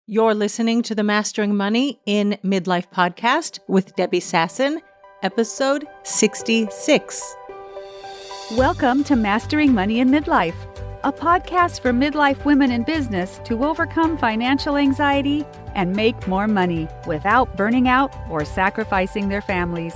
You're listening to the Mastering Money in Midlife podcast with Debbie Sasson, episode 66. Welcome to Mastering Money in Midlife, a podcast for midlife women in business to overcome financial anxiety and make more money without burning out or sacrificing their families.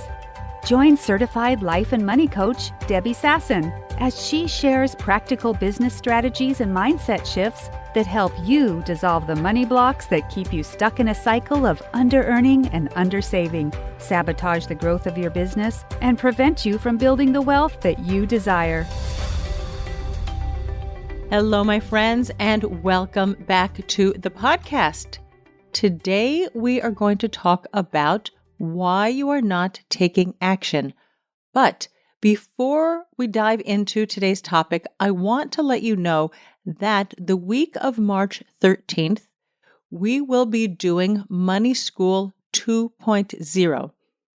Join certified life and money coach Debbie Sasson as she shares practical business strategies and mindset shifts that help you dissolve the money blocks that keep you stuck in a cycle of under-earning and under-saving, sabotage the growth of your business, and prevent you from building the wealth that you desire. Hello, my friends, and welcome back to the podcast. Today, we are going to talk about why you are not taking action. But before we dive into today's topic, I want to let you know that the week of March 13th, we will be doing Money School 2.0.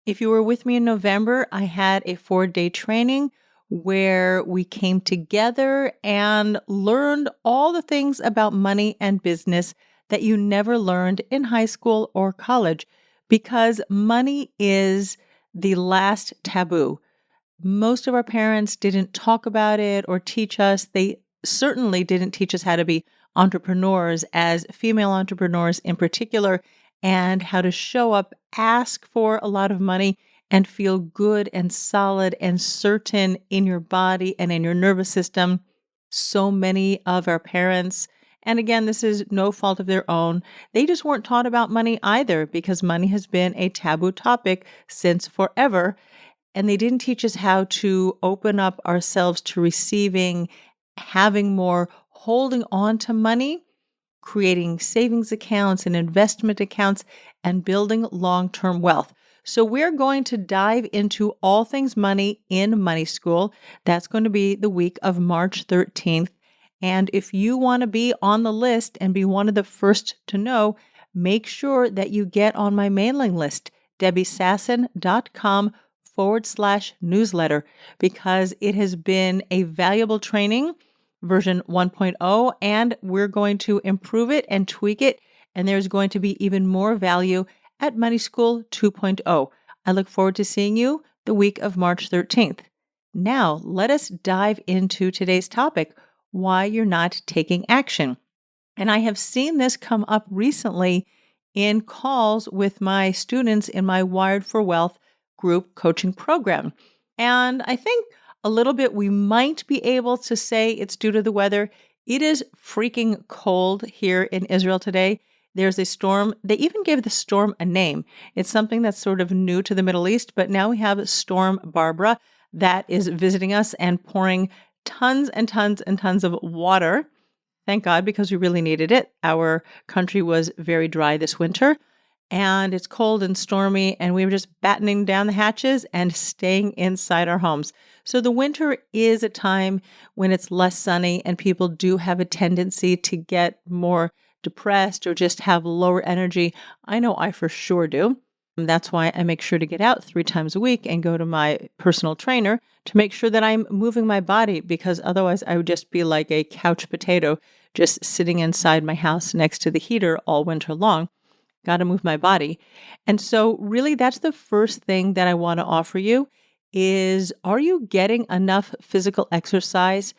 If you were with me in November, I had a 4-day training where we came together and learned all the things about money and business that you never learned in high school or college, because money is the last taboo. Most of our parents didn't talk about it or teach us. They certainly didn't teach us how to be entrepreneurs, as female entrepreneurs in particular, and how to show up, ask for a lot of money, and feel good and solid and certain in your body and in your nervous system. So many of our parents, and again, this is no fault of their own, they just weren't taught about money either, because money has been a taboo topic since forever. And they didn't teach us how to open up ourselves to receiving, having more, holding on to money, creating savings accounts and investment accounts, and building long-term wealth. So we're going to dive into all things money in Money School. That's going to be the week of March 13th. And if you want to be on the list and be one of the first to know, make sure that you get on my mailing list, debbiesasson.com/newsletter, because it has been a valuable training, version 1.0, and we're going to improve it and tweak it, and there's going to be even more value at Money School 2.0. I look forward to seeing you the week of March 13th. Now, let us dive into today's topic, why you're not taking action. And I have seen this come up recently in calls with my students in my Wired for Wealth group coaching program. And I think a little bit we might be able to say it's due to the weather. It is freaking cold here in Israel today. There's a storm. They even gave the storm a name. It's something that's sort of new to the Middle East, but now we have Storm Barbara that is visiting us and pouring tons and tons and tons of water. Thank God, because we really needed it. Our country was very dry this winter, and it's cold and stormy, and we were just battening down the hatches and staying inside our homes. So the winter is a time when it's less sunny, and people do have a tendency to get more depressed or just have lower energy. I know I for sure do. And that's why I make sure to get out 3 times a week and go to my personal trainer to make sure that I'm moving my body, because otherwise I would just be like a couch potato, just sitting inside my house next to the heater all winter long. Got to move my body. And so really that's the first thing that I want to offer you is, are you getting enough physical exercise?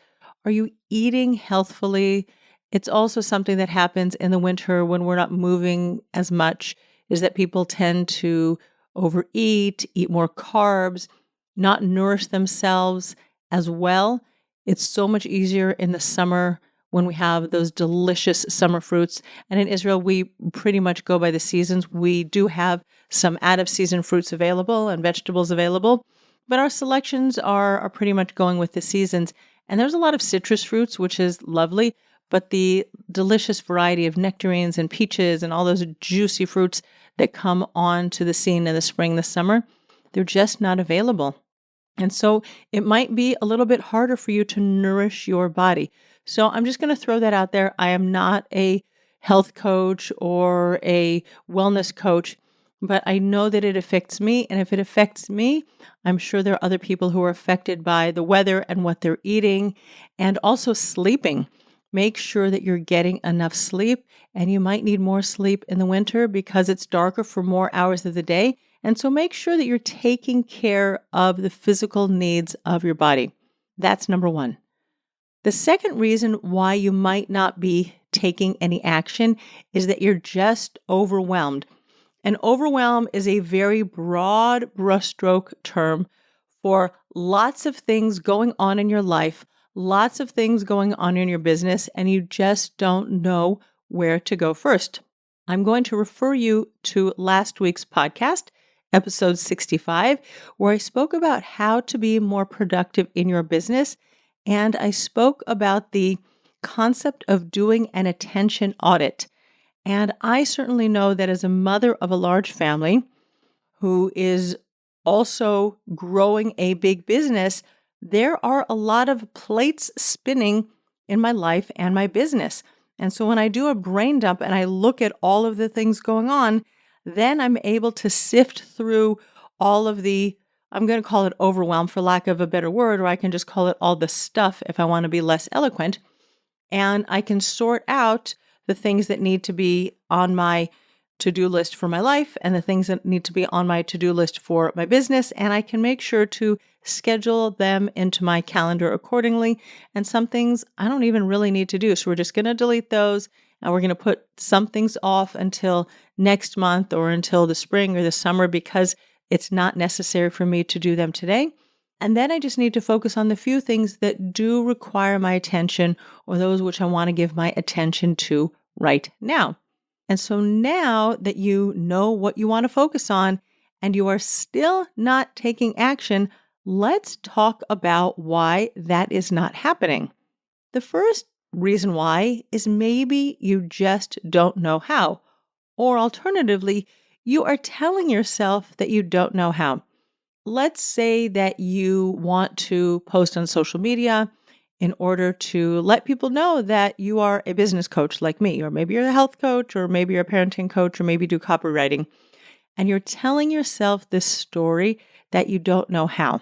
Are you eating healthfully? It's also something that happens in the winter when we're not moving as much, is that people tend to overeat, eat more carbs, not nourish themselves as well. It's so much easier in the summer when we have those delicious summer fruits. And in Israel, we pretty much go by the seasons. We do have some out-of-season fruits available and vegetables available, but our selections are pretty much going with the seasons. And there's a lot of citrus fruits, which is lovely, but the delicious variety of nectarines and peaches and all those juicy fruits that come onto the scene in the spring, the summer, they're just not available. And so it might be a little bit harder for you to nourish your body. So I'm just going to throw that out there. I am not a health coach or a wellness coach, but I know that it affects me. And if it affects me, I'm sure there are other people who are affected by the weather and what they're eating, and also sleeping. Make sure that you're getting enough sleep, and you might need more sleep in the winter because it's darker for more hours of the day. And so make sure that you're taking care of the physical needs of your body. That's number one. The second reason why you might not be taking any action is that you're just overwhelmed. And overwhelm is a very broad brushstroke term for lots of things going on in your life, lots of things going on in your business, and you just don't know where to go first. I'm going to refer you to last week's podcast, episode 65, where I spoke about how to be more productive in your business. And I spoke about the concept of doing an attention audit. And I certainly know that as a mother of a large family who is also growing a big business, there are a lot of plates spinning in my life and my business. And so when I do a brain dump and I look at all of the things going on, then I'm able to sift through all of the, I'm going to call it overwhelm for lack of a better word, or I can just call it all the stuff if I want to be less eloquent. And I can sort out the things that need to be on my to-do list for my life and the things that need to be on my to-do list for my business. And I can make sure to schedule them into my calendar accordingly. And some things I don't even really need to do. So we're just going to delete those and we're going to put some things off until next month or until the spring or the summer because it's not necessary for me to do them today. And then I just need to focus on the few things that do require my attention or those which I want to give my attention to right now. And so now that you know what you want to focus on and you are still not taking action, let's talk about why that is not happening. The first reason why is maybe you just don't know how. Or alternatively, you are telling yourself that you don't know how. Let's say that you want to post on social media in order to let people know that you are a business coach like me, or maybe you're a health coach, or maybe you're a parenting coach, or maybe you do copywriting. And you're telling yourself this story that you don't know how.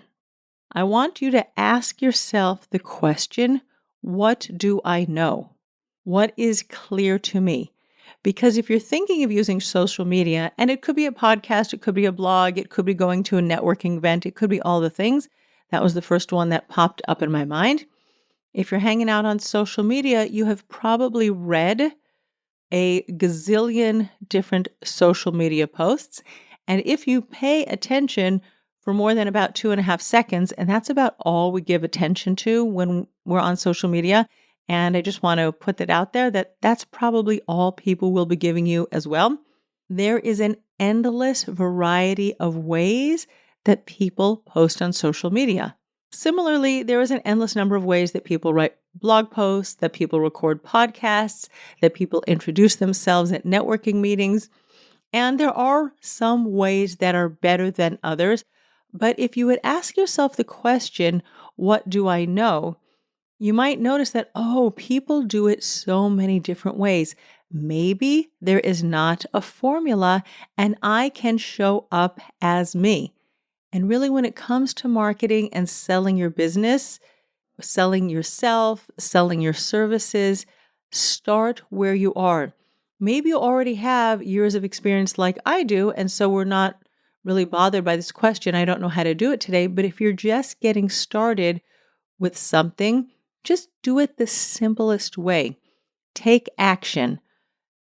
I want you to ask yourself the question, what do I know? What is clear to me? Because if you're thinking of using social media, and it could be a podcast, it could be a blog, it could be going to a networking event, it could be all the things. That was the first one that popped up in my mind. If you're hanging out on social media, you have probably read a gazillion different social media posts. And if you pay attention for more than about 2.5 seconds, and that's about all we give attention to when we're on social media, and I just want to put that out there that that's probably all people will be giving you as well. There is an endless variety of ways that people post on social media. Similarly, there is an endless number of ways that people write blog posts, that people record podcasts, that people introduce themselves at networking meetings. And there are some ways that are better than others. But if you would ask yourself the question, what do I know? You might notice that, people do it so many different ways. Maybe there is not a formula and I can show up as me. And really, when it comes to marketing and selling your business, selling yourself, selling your services, start where you are. Maybe you already have years of experience like I do, and so we're not really bothered by this question. I don't know how to do it today, but if you're just getting started with something, just do it the simplest way. Take action.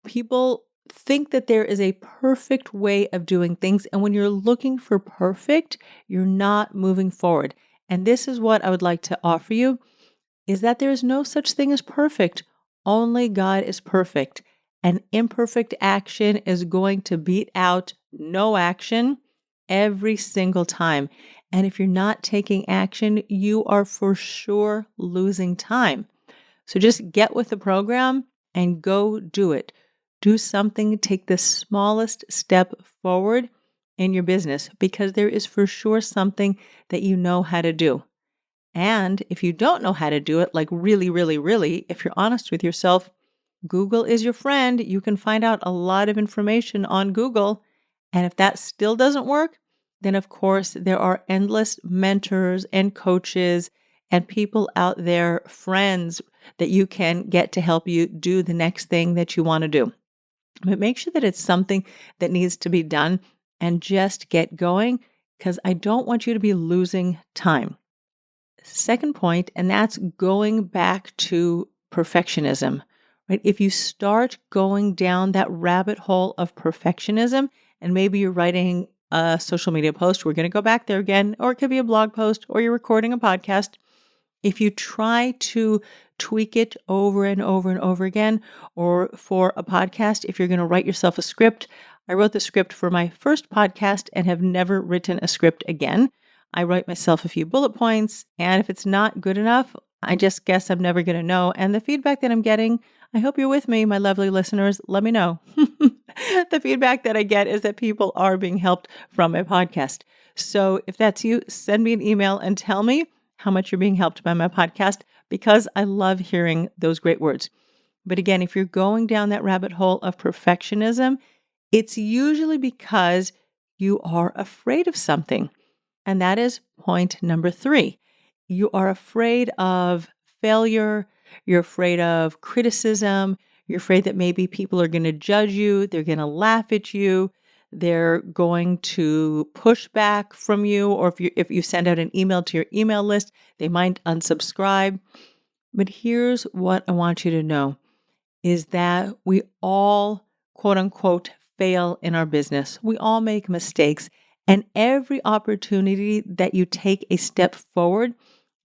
People think that there is a perfect way of doing things. And when you're looking for perfect, you're not moving forward. And this is what I would like to offer you, is that there is no such thing as perfect. Only God is perfect. And imperfect action is going to beat out no action every single time. And if you're not taking action, you are for sure losing time. So just get with the program and go do it. Do something, take the smallest step forward in your business because there is for sure something that you know how to do. And if you don't know how to do it, like really, really, really, if you're honest with yourself, Google is your friend. You can find out a lot of information on Google. And if that still doesn't work, then of course there are endless mentors and coaches and people out there, friends, that you can get to help you do the next thing that you want to do. But make sure that it's something that needs to be done and just get going, because I don't want you to be losing time. Second point, and that's going back to perfectionism, right? If you start going down that rabbit hole of perfectionism, and maybe you're writing a social media post, we're going to go back there again, or it could be a blog post, or you're recording a podcast. If you try to tweak it over and over and over again, or for a podcast, if you're going to write yourself a script, I wrote the script for my first podcast and have never written a script again. I write myself a few bullet points, and if it's not good enough, I just guess I'm never going to know. And the feedback that I'm getting, I hope you're with me, my lovely listeners. Let me know. The feedback that I get is that people are being helped from my podcast. So if that's you, send me an email and tell me how much you're being helped by my podcast, because I love hearing those great words. But again, if you're going down that rabbit hole of perfectionism, it's usually because you are afraid of something. And that is point number 3. You are afraid of failure. You're afraid of criticism. You're afraid that maybe people are going to judge you. They're going to laugh at you. They're going to push back from you. Or if you send out an email to your email list, they might unsubscribe. But here's what I want you to know is that we all, quote unquote, fail in our business. We all make mistakes. And every opportunity that you take a step forward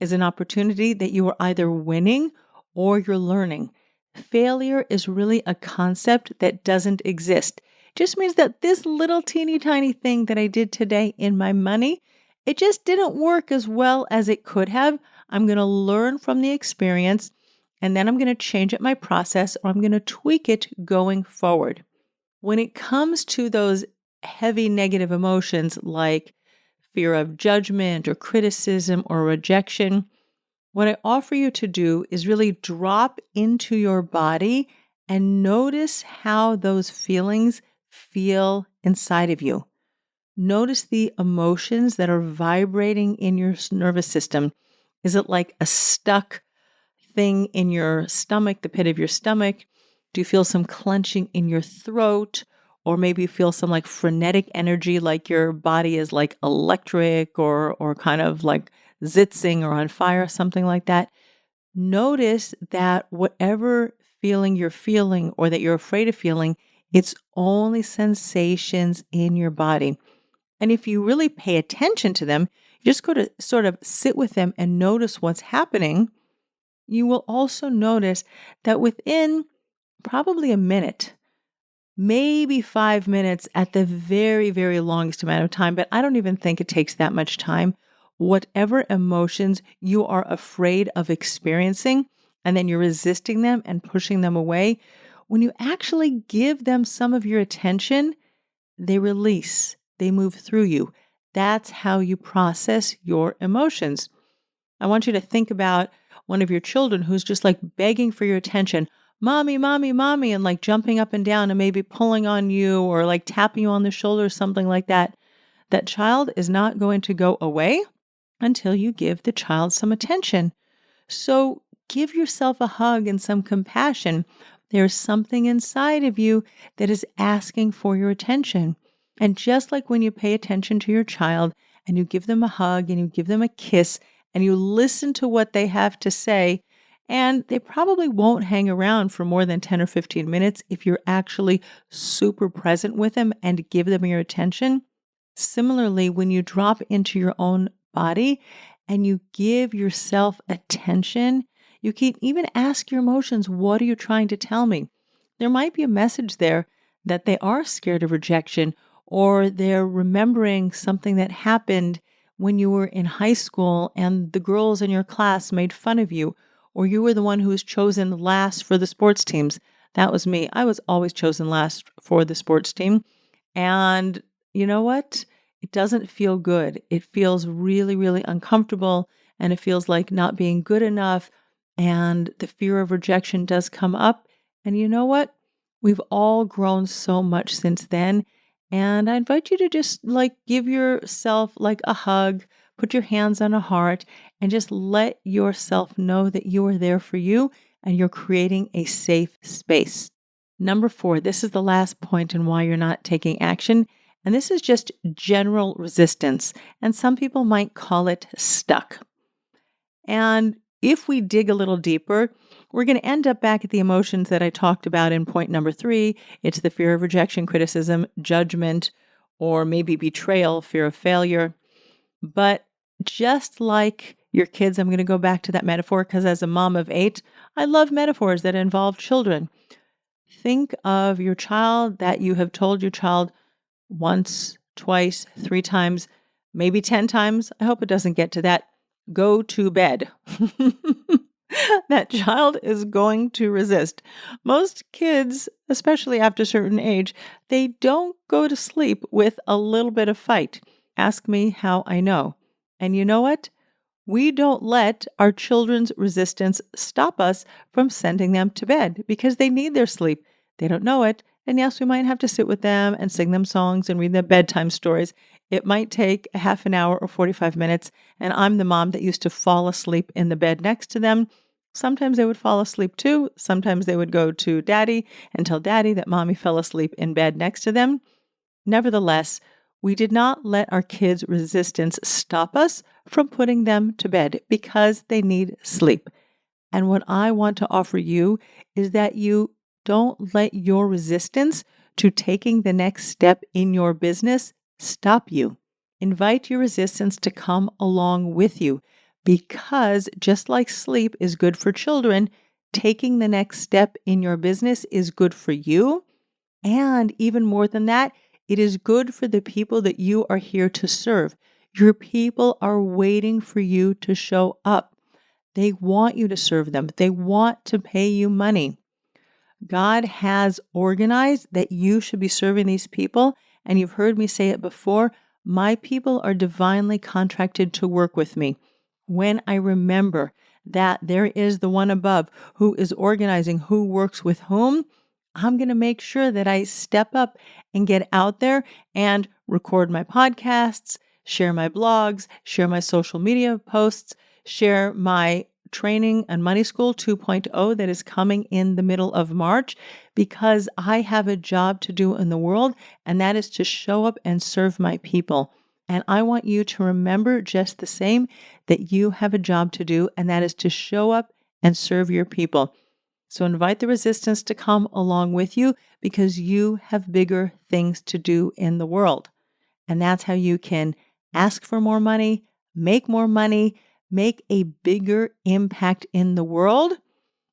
is an opportunity that you are either winning or you're learning. Failure is really a concept that doesn't exist. It just means that this little teeny tiny thing that I did today in my money, it just didn't work as well as it could have. I'm going to learn from the experience, and then I'm going to change up my process, or I'm going to tweak it going forward. When it comes to those heavy negative emotions like fear of judgment or criticism or rejection, what I offer you to do is really drop into your body and notice how those feelings feel inside of you. Notice the emotions that are vibrating in your nervous system. Is it like a stuck thing in your stomach, the pit of your stomach? Do you feel some clenching in your throat? Or maybe you feel some like frenetic energy, like your body is like electric or kind of like zitzing or on fire, something like that. Notice that whatever feeling you're feeling or that you're afraid of feeling, it's only sensations in your body. And if you really pay attention to them, you just go to sort of sit with them and notice what's happening. You will also notice that within probably a minute, maybe 5 minutes at the very, very longest amount of time, but I don't even think it takes that much time. Whatever emotions you are afraid of experiencing, and then you're resisting them and pushing them away, when you actually give them some of your attention, they release, they move through you. That's how you process your emotions. I want you to think about one of your children who's just like begging for your attention. Mommy, mommy, mommy, and like jumping up and down and maybe pulling on you or like tapping you on the shoulder or something like that. That child is not going to go away until you give the child some attention. So give yourself a hug and some compassion. There's something inside of you that is asking for your attention. And just like when you pay attention to your child and you give them a hug and you give them a kiss and you listen to what they have to say, and they probably won't hang around for more than 10 or 15 minutes if you're actually super present with them and give them your attention. Similarly, when you drop into your own body and you give yourself attention, you can even ask your emotions, what are you trying to tell me? There might be a message there that they are scared of rejection, or they're remembering something that happened when you were in high school and the girls in your class made fun of you, or you were the one who was chosen last for the sports teams. That was me. I was always chosen last for the sports team. And you know what? It doesn't feel good. It feels really, really uncomfortable, and it feels like not being good enough. And the fear of rejection does come up. And you know what? We've all grown so much since then. And I invite you to just like give yourself like a hug, put your hands on a heart, and just let yourself know that you are there for you and you're creating a safe space. Number 4, this is the last point and why you're not taking action. And this is just general resistance. And some people might call it stuck. And if we dig a little deeper, we're going to end up back at the emotions that I talked about in point number 3. It's the fear of rejection, criticism, judgment, or maybe betrayal, fear of failure. But just like your kids, I'm going to go back to that metaphor because as a mom of 8, I love metaphors that involve children. Think of your child that you have told your child once, twice, 3 times, maybe 10 times. I hope it doesn't get to that. Go to bed. That child is going to resist. Most kids, especially after a certain age, they don't go to sleep with a little bit of fight. Ask me how I know. And you know what? We don't let our children's resistance stop us from sending them to bed because they need their sleep. They don't know it. And yes, we might have to sit with them and sing them songs and read them bedtime stories. It might take a half an hour or 45 minutes. And I'm the mom that used to fall asleep in the bed next to them. Sometimes they would fall asleep too. Sometimes they would go to daddy and tell daddy that mommy fell asleep in bed next to them. Nevertheless, we did not let our kids' resistance stop us from putting them to bed because they need sleep. And what I want to offer you is that you don't let your resistance to taking the next step in your business stop you. Invite your resistance to come along with you because just like sleep is good for children, taking the next step in your business is good for you. And even more than that, it is good for the people that you are here to serve. Your people are waiting for you to show up. They want you to serve them. They want to pay you money. God has organized that you should be serving these people. And you've heard me say it before, my people are divinely contracted to work with me. When I remember that there is the one above who is organizing who works with whom, I'm going to make sure that I step up and get out there and record my podcasts, share my blogs, share my social media posts, share my training on Money School 2.0 that is coming in the middle of March because I have a job to do in the world, and that is to show up and serve my people. And I want you to remember just the same that you have a job to do, and that is to show up and serve your people. So invite the resistance to come along with you because you have bigger things to do in the world. And that's how you can ask for more money, make a bigger impact in the world.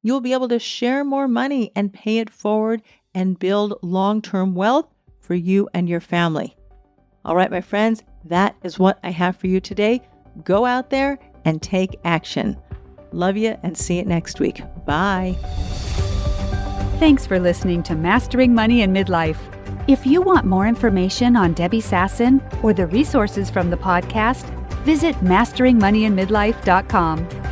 You'll be able to share more money and pay it forward and build long-term wealth for you and your family. All right, my friends, that is what I have for you today. Go out there and take action. Love you and see you next week. Bye. Thanks for listening to Mastering Money in Midlife. If you want more information on Debbie Sasson or the resources from the podcast, visit masteringmoneyinmidlife.com.